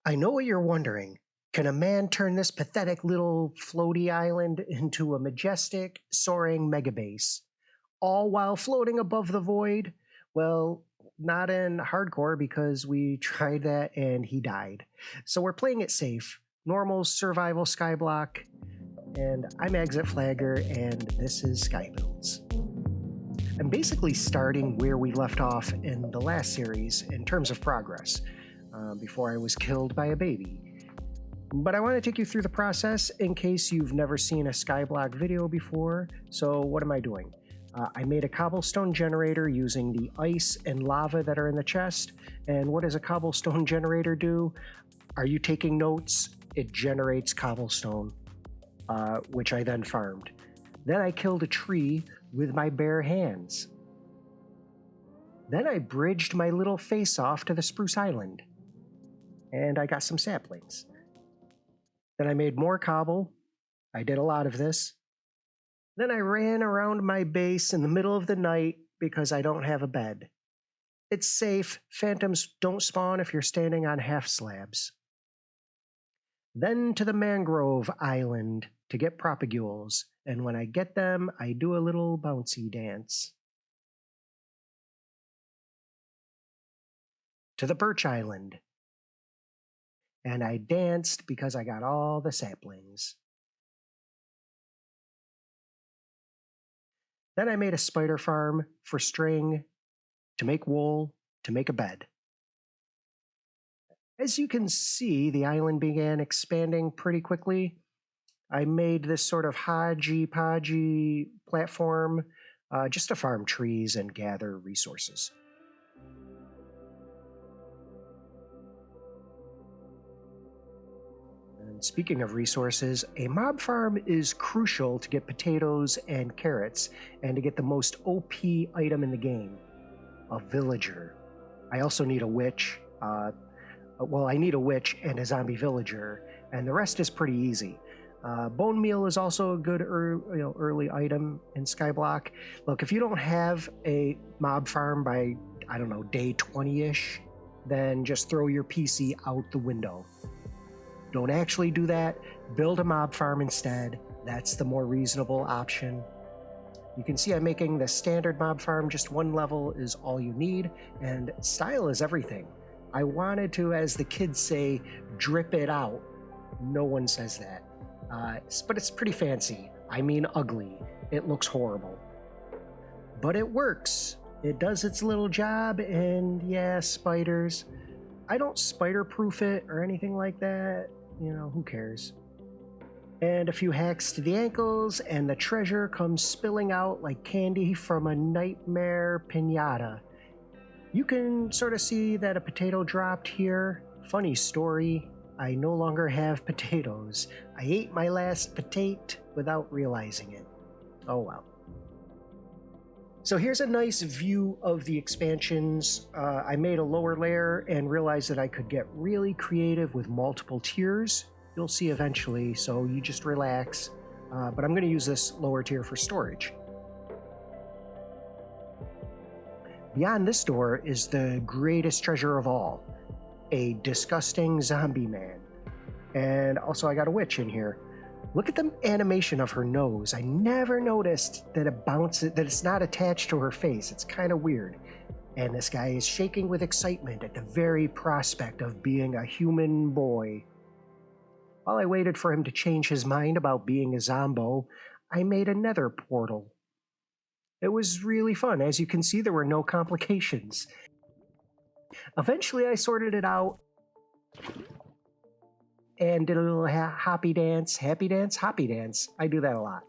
I know what you're wondering. Can a man turn this pathetic little floaty island into a majestic, soaring megabase, all while floating above the void? Well, not in hardcore because we tried that and he died. So we're playing it safe. Normal survival Skyblock. And I'm Exit Flagger, and this is Skybuilds. I'm basically starting where we left off in the last series in terms of progress, before I was killed by a baby. But I want to take you through the process in case you've never seen a Skyblock video before. So what am I doing? I made a cobblestone generator using the ice and lava that are in the chest. And what does a cobblestone generator do? Are you taking notes? It generates cobblestone, which I then farmed. Then I killed a tree with my bare hands. Then I bridged my little face off to the spruce island. And I got some saplings. Then I made more cobble. I did a lot of this. Then I ran around my base in the middle of the night because I don't have a bed. It's safe. Phantoms don't spawn if you're standing on half slabs. Then to the mangrove island to get propagules, and when I get them, I do a little bouncy dance. To the birch island, and I danced because I got all the saplings. Then I made a spider farm for string, to make wool, to make a bed. As you can see, the island began expanding pretty quickly. I made this sort of hodgy-podgy platform just to farm trees and gather resources. And speaking of resources, a mob farm is crucial to get potatoes and carrots and to get the most OP item in the game, a villager. I also need a witch. I need a witch and a zombie villager, and the rest is pretty easy. Bone meal is also a good early item in Skyblock. Look, if you don't have a mob farm by, I don't know, day 20-ish, then just throw your PC out the window. Don't actually do that. Build a mob farm instead. That's the more reasonable option. You can see I'm making the standard mob farm. Just one level is all you need, and style is everything. I wanted to, as the kids say, drip it out. No one says that. But it's pretty fancy. I mean ugly. It looks horrible. But it works. It does its little job, and yeah, spiders. I don't spider-proof it or anything like that. You know, who cares? And a few hacks to the ankles, and the treasure comes spilling out like candy from a nightmare piñata. You can sort of see that a potato dropped here. Funny story, I no longer have potatoes. I ate my last potato without realizing it. Oh well. So here's a nice view of the expansions. I made a lower layer and realized that I could get really creative with multiple tiers. You'll see eventually, so you just relax. But I'm going to use this lower tier for storage. Beyond this door is the greatest treasure of all, a disgusting zombie man. And also I got a witch in here. Look at the animation of her nose. I never noticed that it bounces, that it's not attached to her face. It's kind of weird. And this guy is shaking with excitement at the very prospect of being a human boy. While I waited for him to change his mind about being a zombo, I made a nether portal. It was really fun. As you can see, there were no complications. Eventually, I sorted it out and did a little happy dance. I do that a lot.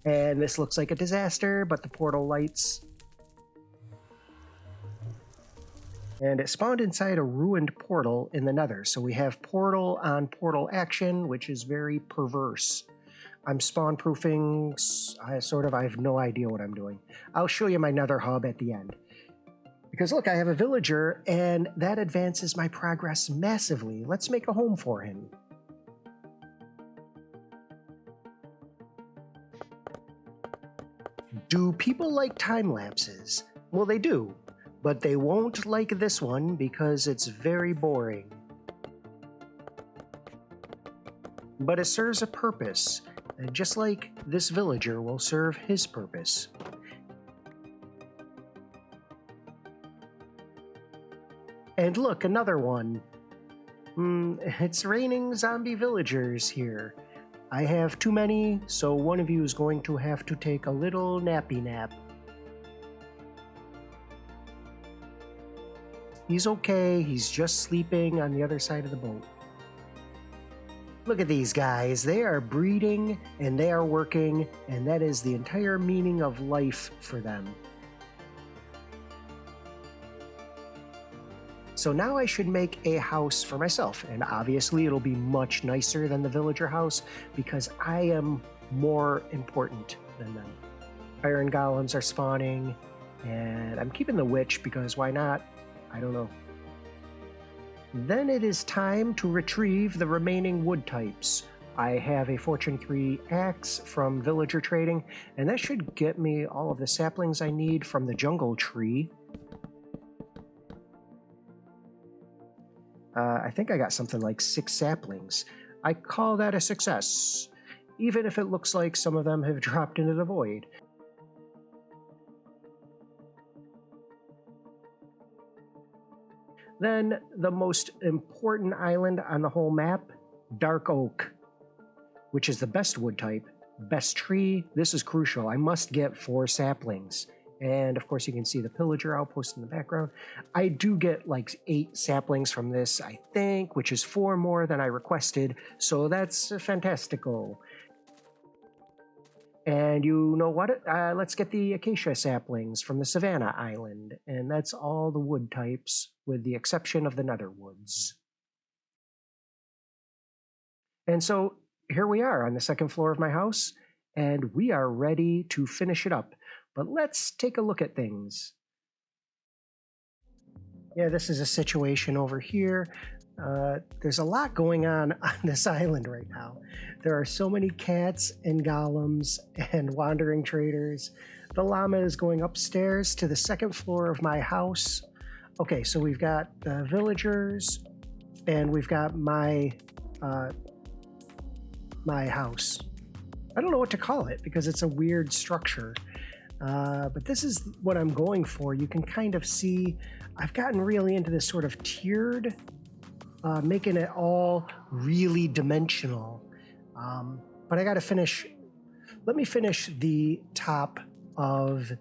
And this looks like a disaster, but the portal lights. And it spawned inside a ruined portal in the nether. So we have portal on portal action, which is very perverse. I'm spawn proofing, I have no idea what I'm doing. I'll show you my nether hub at the end. Because look, I have a villager, and that advances my progress massively. Let's make a home for him. Do people like time lapses? Well, they do, but they won't like this one because it's very boring. but it serves a purpose, just like this villager will serve his purpose. And look, another one. It's raining zombie villagers here. I have too many, so one of you is going to have to take a little nappy nap. He's okay, he's just sleeping on the other side of the boat. Look at these guys, they are breeding and they are working, and that is the entire meaning of life for them. So now I should make a house for myself, and obviously it'll be much nicer than the villager house because I am more important than them. Iron golems are spawning, and I'm keeping the witch because why not? I don't know. Then it is time to retrieve the remaining wood types. I have a Fortune 3 axe from villager trading, and that should get me all of the saplings I need from the jungle tree. I think I got something like 6 saplings. I call that a success, even if it looks like some of them have dropped into the void. Then, the most important island on the whole map, Dark Oak, which is the best wood type, best tree. This is crucial. I must get 4 saplings. And of course you can see the pillager outpost in the background. I do get like 8 saplings from this, I think, which is 4 more than I requested, so that's fantastical. And you know what? Let's get the acacia saplings from the Savannah Island, and that's all the wood types, with the exception of the nether woods. And so here we are on the 2nd floor of my house, and we are ready to finish it up. But let's take a look at things. Yeah, this is a situation over here. There's a lot going on this island right now. There are so many cats and golems and wandering traders. The llama is going upstairs to the 2nd floor of my house. Okay, so we've got the villagers, and we've got my house. I don't know what to call it because it's a weird structure. But this is what I'm going for. You can kind of see I've gotten really into this sort of tiered, making it all really dimensional. But I got to finish. Let me finish the top of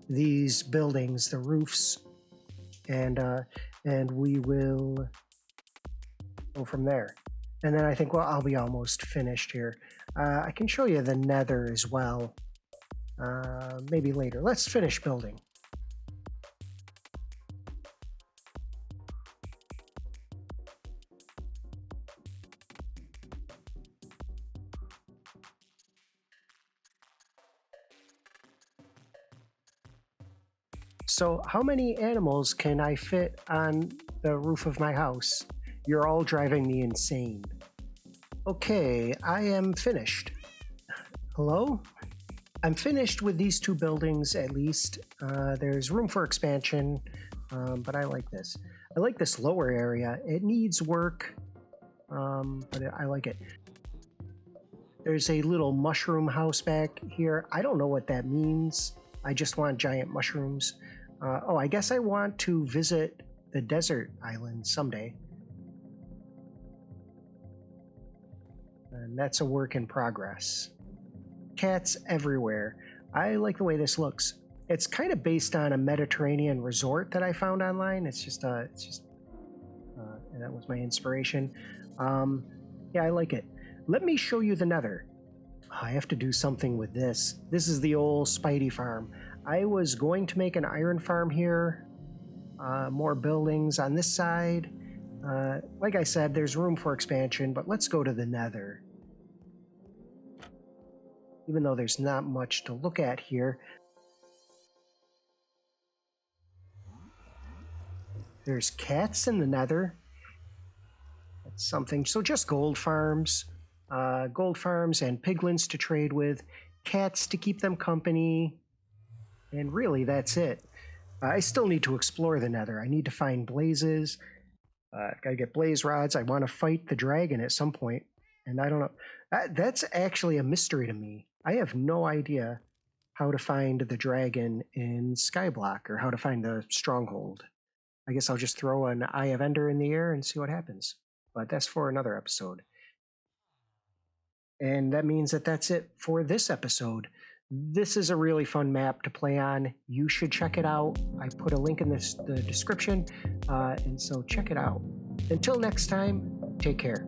these buildings, the roofs, and we will go from there. And then I think, well, I'll be almost finished here. I can show you the nether as well. Maybe later. Let's finish building. So, how many animals can I fit on the roof of my house? You're all driving me insane. Okay, I am finished. Hello? I'm finished with these 2 buildings at least. There's room for expansion, but I like this. I like this lower area. It needs work, but I like it. There's a little mushroom house back here. I don't know what that means. I just want giant mushrooms. Oh, I guess I want to visit the desert island someday. And that's a work in progress. Cats everywhere. I like the way this looks. It's kind of based on a Mediterranean resort that I found online. And that was my inspiration. Yeah, I like it. Let me show you the nether. I have to do something with this. This is the old Spidey farm. I was going to make an iron farm here. More buildings on this side. Like I said, there's room for expansion, but let's go to the nether. Even though there's not much to look at here. There's cats in the nether. That's something. So just gold farms and piglins to trade with, cats to keep them company, and really that's it. I still need to explore the nether. I need to find blazes. Gotta get blaze rods. I want to fight the dragon at some point. And I don't know. That's actually a mystery to me. I have no idea how to find the dragon in Skyblock or how to find the stronghold. I guess I'll just throw an Eye of Ender in the air and see what happens. But that's for another episode. And that means that that's it for this episode. This is a really fun map to play on. You should check it out. I put a link in the description, and so check it out. Until next time, take care.